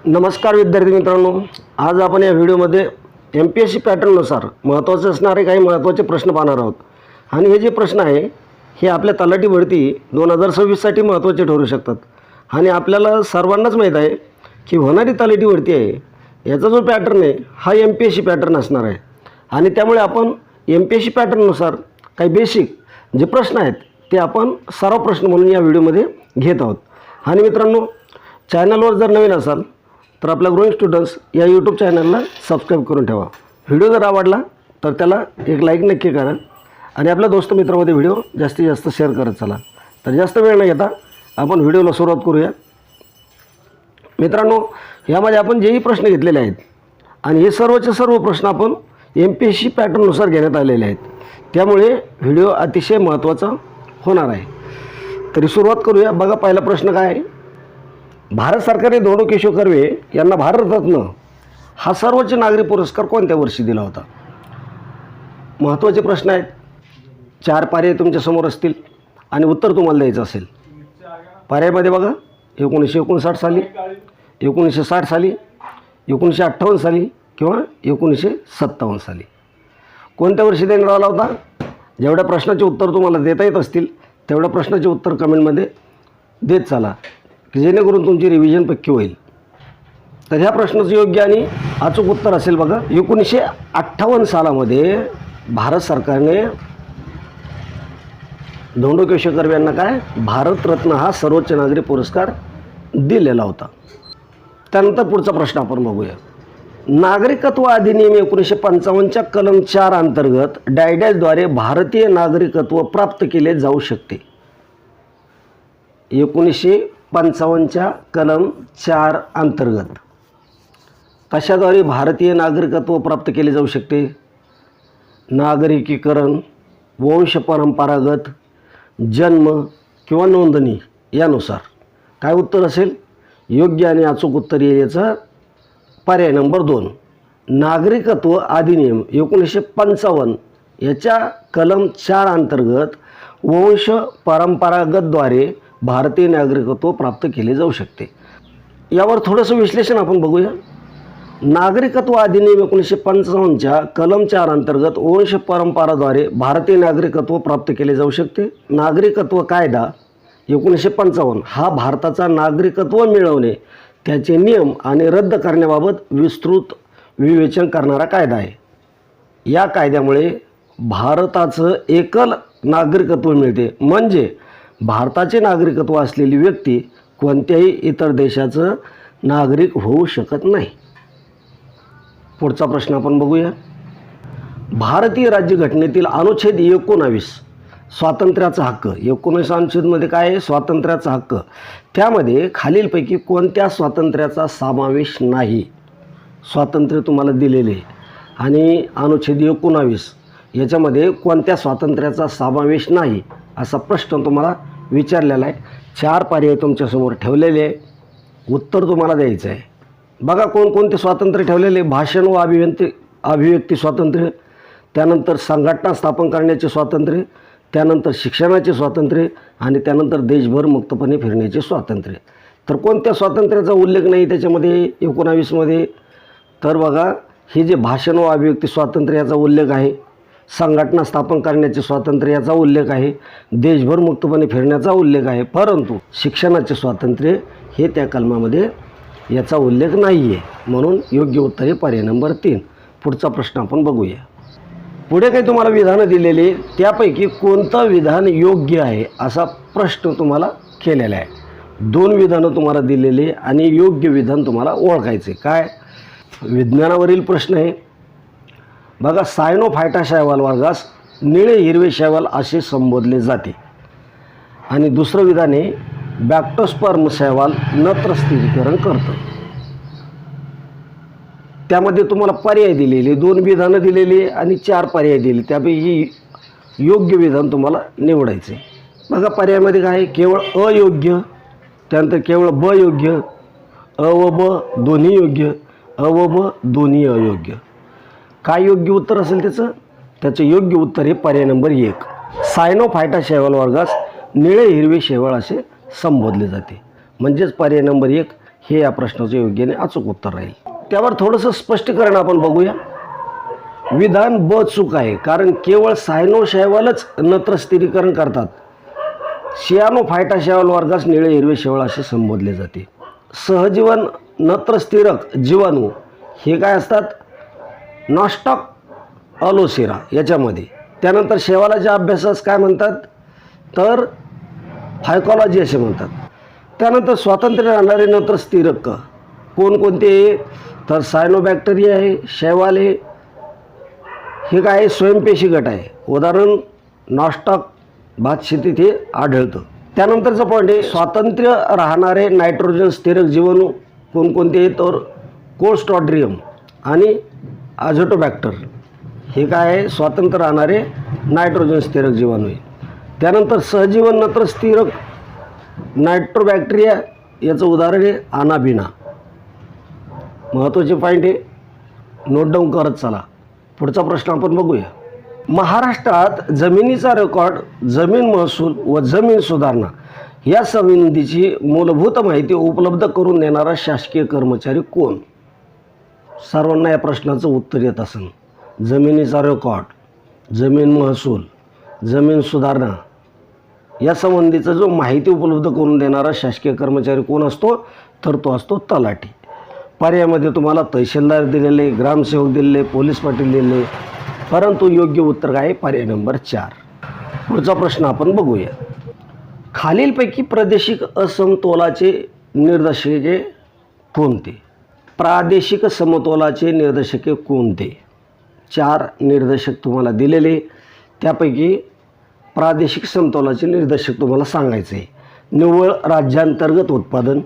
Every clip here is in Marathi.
नमस्कार विद्यार्थी मित्रांनो, आज आपण या व्हिडिओमध्ये MPSC पॅटर्ननुसार महत्त्वाचे असणारे काही महत्त्वाचे प्रश्न पाहणार आहोत. आणि हे जे प्रश्न आहे हे आपल्या तलाठी भरती 2026साठी महत्त्वाचे ठरू शकतात. आणि आपल्याला सर्वांनाच माहीत आहे की होणारी तलाठी भरती आहे याचा जो पॅटर्न आहे हा MPSC पॅटर्न असणार आहे. आणि त्यामुळे आपण MPSC पॅटर्ननुसार काही बेसिक जे प्रश्न आहेत ते आपण सराव प्रश्न म्हणून या व्हिडिओमध्ये घेत आहोत. आणि मित्रांनो, चॅनलवर जर नवीन असाल तर आपल्या ग्रोइंग स्टुडंट्स या यूट्यूब चॅनलला सबस्क्राईब करून ठेवा. व्हिडिओ जर आवडला तर त्याला एक लाईक नक्की करा आणि आपल्या दोस्त मित्रांमध्ये व्हिडिओ जास्तीत जास्त शेअर करत चला. तर जास्त वेळ न घेता आपण व्हिडिओला सुरुवात करूया. मित्रांनो, यामध्ये आपण जेही प्रश्न घेतलेले आहेत आणि हे सर्वचे सर्व प्रश्न आपण MPSC पॅटर्ननुसार घेण्यात आलेले आहेत, त्यामुळे व्हिडिओ अतिशय महत्त्वाचा होणार आहे. तरी सुरुवात करूया. बघा, पहिला प्रश्न काय आहे. भारत सरकारने धोंडो केशव कर्वे यांना भारतरत्न हा सर्वोच्च नागरी पुरस्कार कोणत्या वर्षी दिला होता? महत्त्वाचे प्रश्न आहेत. 4 पर्याय तुमच्यासमोर असतील आणि उत्तर तुम्हाला द्यायचं असेल. पर्यायामध्ये बघा, 1959 साली, 1960 साली, 1958 साली किंवा 1957 साली. कोणत्या वर्षी देण्यात आला होता? जेवढ्या प्रश्नाचे उत्तर तुम्हाला देता येत असतील तेवढ्या प्रश्नाचे उत्तर कमेंटमध्ये देत चला, की जेणेकरून तुमची रिव्हिजन पक्की होईल. तर ह्या प्रश्नाचं योग्य आणि अचूक उत्तर असेल बघा, 1958 सालामध्ये भारत सरकारने धोंडो केशव कर्वे यांना काय भारतरत्न हा सर्वोच्च नागरी पुरस्कार दिलेला होता. त्यानंतर पुढचा प्रश्न आपण बघूया. नागरिकत्व अधिनियम 1955च्या कलम 4 अंतर्गत डायडॅशद्वारे भारतीय नागरिकत्व प्राप्त केले जाऊ शकते. 1955च्या कलम 4 अंतर्गत कशाद्वारे भारतीय नागरिकत्व प्राप्त केले जाऊ शकते? नागरिकीकरण, वंशपरंपरागत, जन्म किंवा नोंदणी यानुसार. काय उत्तर असेल? योग्य आणि अचूक उत्तर येईल याचा पर्याय नंबर 2. नागरिकत्व अधिनियम 1955 याच्या कलम 4 अंतर्गत वंश परंपरागतद्वारे भारतीय नागरिकत्व प्राप्त केले जाऊ शकते. यावर थोडंसं विश्लेषण आपण बघूया. नागरिकत्व अधिनियम 1955च्या कलम 4 अंतर्गत वंश परंपराद्वारे भारतीय नागरिकत्व प्राप्त केले जाऊ शकते. नागरिकत्व कायदा 1955 हा भारताचा नागरिकत्व मिळवणे, त्याचे नियम आणि रद्द करण्याबाबत विस्तृत विवेचन करणारा कायदा आहे. या कायद्यामुळे भारताचं एकल नागरिकत्व मिळते, म्हणजे भारताचे नागरिकत्व असलेली व्यक्ती कोणत्याही इतर देशाचं नागरिक होऊ शकत नाही. पुढचा प्रश्न आपण बघूया. भारतीय राज्यघटनेतील अनुच्छेद 19 स्वातंत्र्याचा हक्क. 19 अनुच्छेदमध्ये काय आहे? स्वातंत्र्याचा हक्क. त्यामध्ये खालीलपैकी कोणत्या स्वातंत्र्याचा समावेश नाही? स्वातंत्र्य तुम्हाला दिलेले आणि अनुच्छेद 19 याच्यामध्ये कोणत्या स्वातंत्र्याचा समावेश नाही असा प्रश्न तुम्हाला विचारलेला आहे. 4 पर्याय तुमच्यासमोर ठेवलेले आहे, उत्तर तुम्हाला द्यायचं आहे. बघा, कोणकोणते स्वातंत्र्य ठेवलेले. भाषण व अभिव्यक्ती स्वातंत्र्य, त्यानंतर संघटना स्थापन करण्याचे स्वातंत्र्य, त्यानंतर शिक्षणाचे स्वातंत्र्य आणि त्यानंतर देशभर मुक्तपणे फिरण्याचे स्वातंत्र्य. तर कोणत्या स्वातंत्र्याचा उल्लेख नाही त्याच्यामध्ये 19मध्ये? तर बघा, हे जे भाषण व अभिव्यक्ती स्वातंत्र्य याचा उल्लेख आहे, संघटना स्थापन करण्याचे स्वातंत्र्य याचा उल्लेख आहे, देशभर मुक्तपणे फिरण्याचा उल्लेख आहे, परंतु शिक्षणाचे स्वातंत्र्य हे त्या कलमामध्ये याचा उल्लेख नाही आहे. म्हणून योग्य उत्तर हे पर्याय नंबर 3. पुढचा प्रश्न आपण बघूया. पुढे काही तुम्हाला विधानं दिलेली, त्यापैकी कोणतं विधान योग्य आहे असा प्रश्न तुम्हाला केलेला आहे. 2 विधानं तुम्हाला दिलेली आणि योग्य विधान तुम्हाला ओळखायचे. काय? विज्ञानावरील प्रश्न आहे. बघा, सायनोफायटा शैवाल वर्गास निळे हिरवे शैवाल असे संबोधले जाते. आणि दुसरं विधान आहे, बॅक्टोस्पर्म शैवाल नत्र स्थिरीकरण करतं. त्यामध्ये तुम्हाला पर्याय दिलेले, 2 विधानं दिलेली आणि 4 पर्याय दिले. त्यापैकी योग्य विधान तुम्हाला निवडायचे. बघा, पर्यायामध्ये काय आहे? केवळ अयोग्य, त्यानंतर केवळ ब योग्य, अ व ब दोन्ही योग्य, अ व ब दोन्ही अयोग्य. काय योग्य उत्तर असेल त्याचं योग्य उत्तर हे पर्याय नंबर 1. सायनोफायटा शैवाल वर्गास निळे हिरवे शैवाल असे संबोधले जाते. म्हणजेच पर्याय नंबर 1 हे या प्रश्नाचं योग्य आणि अचूक उत्तर राहील. त्यावर थोडंसं स्पष्टीकरण आपण बघूया. विधान ब चूक आहे, कारण केवळ सायनो शैवालच नत्र स्थिरीकरण करतात. शियानो फायटा शैवाल वर्गास निळे हिरवे शैवाल असे संबोधले जाते. सहजीवन नत्र स्थिरक जीवाणू हे काय असतात, नॉस्टॉक अलोसेरा याच्यामध्ये. त्यानंतर शैवालाच्या अभ्यासास काय म्हणतात तर फायकॉलॉजी असे म्हणतात. त्यानंतर स्वातंत्र्य राहणारे नत्र स्थिरक कोणकोणते तर सायनोबॅक्टेरिया आहे, शैवाल आहे, हे काय स्वयंपेशी गट आहे. उदाहरण नॉस्टॉक भातशेतीत हे आढळतं. त्यानंतरचं पॉईंट आहे स्वातंत्र्य राहणारे नायट्रोजन स्थिरक जीवाणू कोणकोणते तर कोस्टॉड्रियम आणि आझोटोबॅक्टर हे काय आहे स्वातंत्र्य राहणारे नायट्रोजन स्थिरक जीवाणू आहे. त्यानंतर सहजीवन नत्र स्थिरक नायट्रोबॅक्टेरिया याचं उदाहरण आहे अनाबिना. महत्त्वाचे पॉईंट आहे, नोट डाऊन करत चला. पुढचा प्रश्न आपण बघूया. महाराष्ट्रात जमिनीचा रेकॉर्ड, जमीन महसूल व जमीन सुधारणा या संबंधीची मूलभूत माहिती उपलब्ध करून देणारा शासकीय कर्मचारी कोण? सर्वांना या प्रश्नाचं उत्तर येत असेल. जमिनीचा रेकॉर्ड, जमीन महसूल, जमीन सुधारणा या संबंधीचा जो माहिती उपलब्ध करून देणारा शासकीय कर्मचारी कोण असतो तर तो असतो तलाठी. पर्यायामध्ये तुम्हाला तहसीलदार दिलेले, ग्रामसेवक दिलेले, पोलीस पाटील दिलेले, परंतु योग्य उत्तर काय आहे पर्याय नंबर 4. पुढचा प्रश्न आपण बघूया. खालीलपैकी प्रादेशिक असमतोलाचे निर्देशके कोणते? प्रादेशिक समतोलाचे निर्देशके कोणते? 4 निर्देशक तुम्हाला दिलेले, त्यापैकी प्रादेशिक समतोलाचे निर्देशक तुम्हाला सांगायचे आहे. निव्वळ राज्यांतर्गत उत्पादन,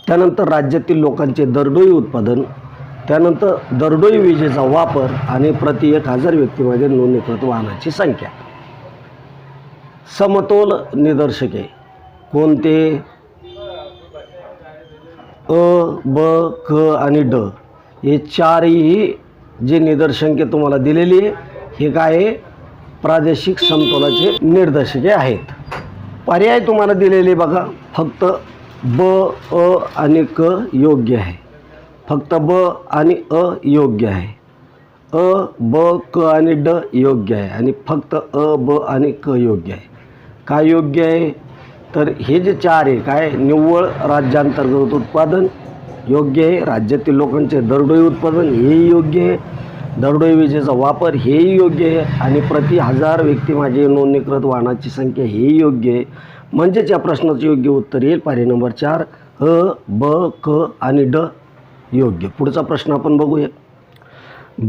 त्यानंतर राज्यातील लोकांचे दरडोई उत्पादन, त्यानंतर दरडोई विजेचा वापर आणि प्रति 1000 व्यक्तीमध्ये नोंदणीकृत वाहनाची संख्या. समतोल निर्देशके कोणते? अ, ब, क आणि ड हे 4ही जे निर्देशांके तुम्हाला दिलेली आहे हे काय आहे प्रादेशिक समतोलाचे निर्देशके आहेत. पर्याय तुम्हाला दिलेले बघा, फक्त ब, अ आणि क योग्य आहे. फक्त ब आणि अ योग्य आहे. अ, ब, क आणि ड योग्य आहे आणि फक्त अ, ब आणि क योग्य आहे. काय योग्य आहे तर हे जे 4 आहे काय निव्वळ राज्यांतर्गत उत्पादन योग्य आहे, राज्यातील लोकांचे दरडोई उत्पादन हेही योग्य आहे, दरडोई विजेचा वापर हेही योग्य आहे आणि प्रति 1000 व्यक्ती माझे नोंदणीकृत वाहनाची संख्या हेही योग्य आहे. म्हणजेच या प्रश्नाचं योग्य उत्तर येईल पर्याय नंबर 4 अ, ब, क आणि ड योग्य. पुढचा प्रश्न आपण बघूया.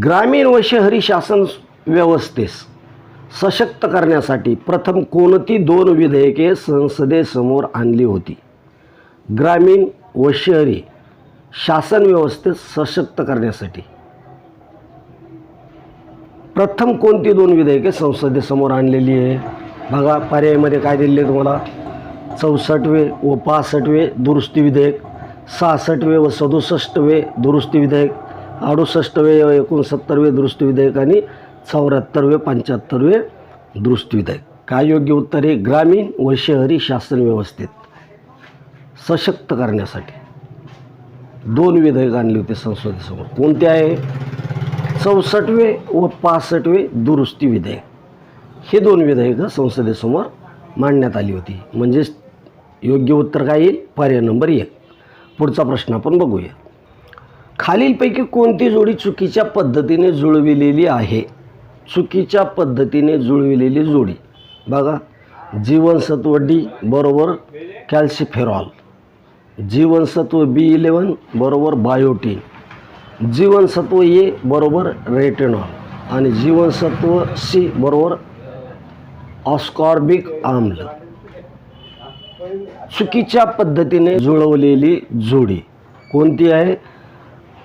ग्रामीण व शहरी शासन व्यवस्थेस सशक्त करण्यासाठी प्रथम कोणती 2 विधेयके संसदेसमोर आणली होती? ग्रामीण व शहरी शासन व्यवस्थेस सशक्त करण्यासाठी प्रथम कोणती 2 विधेयके संसदेसमोर आणलेली आहे? बघा पर्यायामध्ये काय दिले तुम्हाला, 64वे व 65वे दुरुस्ती विधेयक, 66वे व 67वे दुरुस्ती विधेयक, 68वे व 69वे दुरुस्ती विधेयक आणि 74वे 75वे दुरुस्ती विधेयक. काय योग्य उत्तर आहे? ग्रामीण व शहरी शासन व्यवस्थेत सशक्त करण्यासाठी 2 विधेयक आणली होती संसदेसमोर. कोणते आहे? 64वे व 65वे दुरुस्ती विधेयक. हे 2 विधेयकं संसदेसमोर मांडण्यात आली होती. म्हणजेच योग्य उत्तर काय येईल? पर्याय नंबर 1. पुढचा प्रश्न आपण बघूया. खालीलपैकी कोणती जोडी चुकीच्या पद्धतीने जुळविलेली आहे? चुकीच्या पद्धतीने जुळविलेली जोडी बघा, जीवनसत्व डी बरोबर कॅल्सिफेरॉल, जीवनसत्व B11 बरोबर बायोटीन, जीवनसत्व ए बरोबर रेटिनॉल आणि जीवनसत्व सी बरोबर ऑस्कॉर्बिक आम्ल. चुकीच्या पद्धतीने जुळवलेली जोडी कोणती आहे?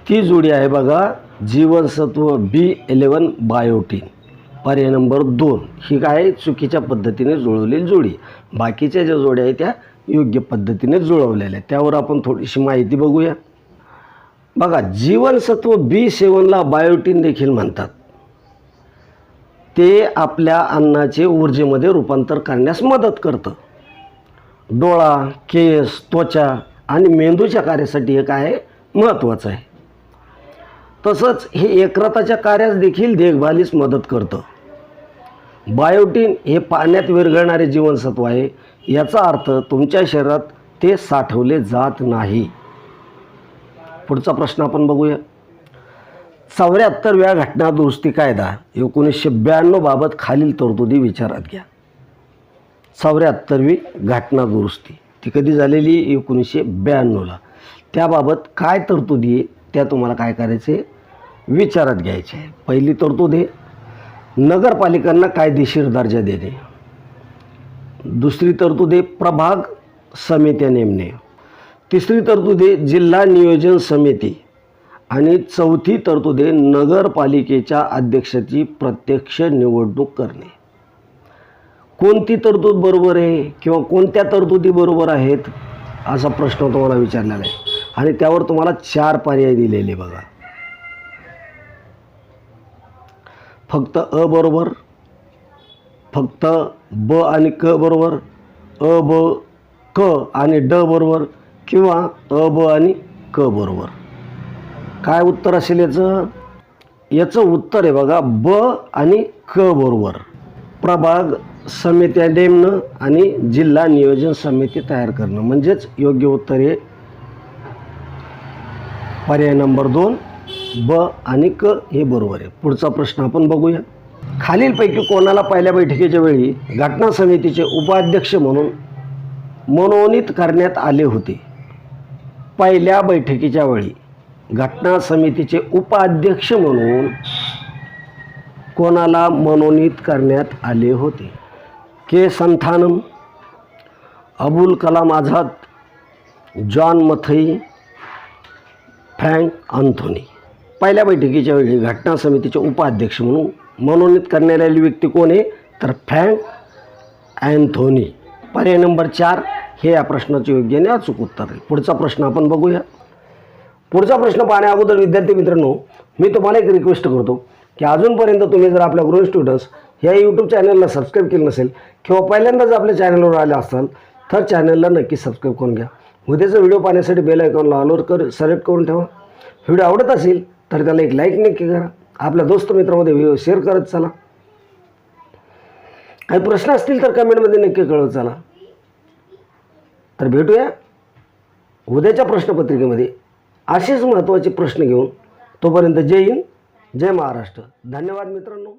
ती जोडी आहे बघा जीवनसत्व B11 बायोटीन. पर्याय नंबर 2 ही काय चुकीच्या पद्धतीने जुळवलेली जोडी. बाकीच्या ज्या जोड्या आहेत त्या योग्य पद्धतीने जुळवलेल्या आहेत. त्यावर आपण थोडीशी माहिती बघूया. बघा जीवनसत्व B7ला बायोटीन देखील म्हणतात. ते आपल्या अन्नाचे ऊर्जेमध्ये रूपांतर करण्यास मदत करतं. डोळा, केस, त्वचा आणि मेंदूच्या कार्यासाठी हे काय आहे महत्त्वाचं आहे. तसंच हे यकृताच्या कार्यास देखील देखभालीस मदत करतं. बायोटीन हे पाण्यात विरघळणारे जीवनसत्व आहे. याचा अर्थ तुमच्या शरीरात ते साठवले जात नाही. पुढचा प्रश्न आपण बघूया. 74व्या घटना दुरुस्ती कायदा 1992 बाबत खालील तरतुदी विचारात घ्या. 74वी घटना दुरुस्ती ती कधी झालेली 1992ला. त्याबाबत काय तरतुदी आहे त्या तुम्हाला काय करायचे विचारात घ्यायचे आहे. पहिली तरतूद आहे नगरपालिकांना कायदेशीर दर्जा देणे. दुसरी तरतूद आहे प्रभाग समित्या नेमणे. तिसरी तरतूद आहे जिल्हा नियोजन समिती. आणि चौथी तरतूद आहे नगरपालिकेच्या अध्यक्षाची प्रत्यक्ष निवडणूक करणे. कोणती तरतूद बरोबर आहे किंवा कोणत्या तरतुदी बरोबर आहेत असा प्रश्न तुम्हाला विचारलेला आहे आणि त्यावर तुम्हाला 4 पर्याय दिलेले बघा. फक्त अ बरोबर, फक्त ब आणि क बरोबर, अ ब क आणि ड बरोबर किंवा अ ब आणि क बरोबर. काय उत्तर असेल याचं? याचं उत्तर आहे बघा ब आणि क बरोबर. प्रभाग समित्या नेमणं आणि जिल्हा नियोजन समिती तयार करणं म्हणजेच योग्य उत्तर आहे पर्याय नंबर 2 ब आणि क हे बरोबर आहे. पुढचा प्रश्न आपण बघूया. खालीलपैकी कोणाला पहिल्या बैठकीच्या वेळी घटना समितीचे उपाध्यक्ष म्हणून मनोनीत करण्यात आले होते? पहिल्या बैठकीच्या वेळी घटना समितीचे उपाध्यक्ष म्हणून कोणाला मनोनीत करण्यात आले होते? के संथानम, अबुल कलाम आझाद, जॉन मथई, फ्रँक अँथोनी. पहिल्या बैठकीच्या वेळी घटना समितीचे उपाध्यक्ष म्हणून मनोनीत करण्यात आलेली व्यक्ती कोण आहे? तर फ्रँक अँथोनी. पर्याय नंबर 4 हे या प्रश्नाचे योग्य आणि अचूक उत्तर आहे. पुढचा प्रश्न आपण बघूया. पुढचा प्रश्न पाहण्या अगोदर विद्यार्थी मित्रांनो मी तुम्हाला एक रिक्वेस्ट करतो की अजूनपर्यंत तुम्ही जर आपल्या ग्रोइंग स्टुडंट्स ह्या यूट्यूब चॅनलला सबस्क्राईब केलं नसेल किंवा पहिल्यांदाच आपल्या चॅनलवर आले असाल तर चॅनलला नक्की सबस्क्राईब करून घ्या. उद्याचा व्हिडिओ पाहण्यासाठी बेल आयकॉनला ऑलवर सिलेक्ट करून ठेवा. व्हिडिओ आवडत असेल तर त्याला एक लाईक नक्की करा. आपल्या दोस्त मित्रांमध्ये व्हिडिओ शेअर करत चला. काही प्रश्न असतील तर कमेंटमध्ये नक्की कळवत चला. तर भेटूया उद्याच्या प्रश्नपत्रिकेमध्ये असेच महत्त्वाचे प्रश्न घेऊन. तोपर्यंत जय हिंद, जय महाराष्ट्र. धन्यवाद मित्रांनो.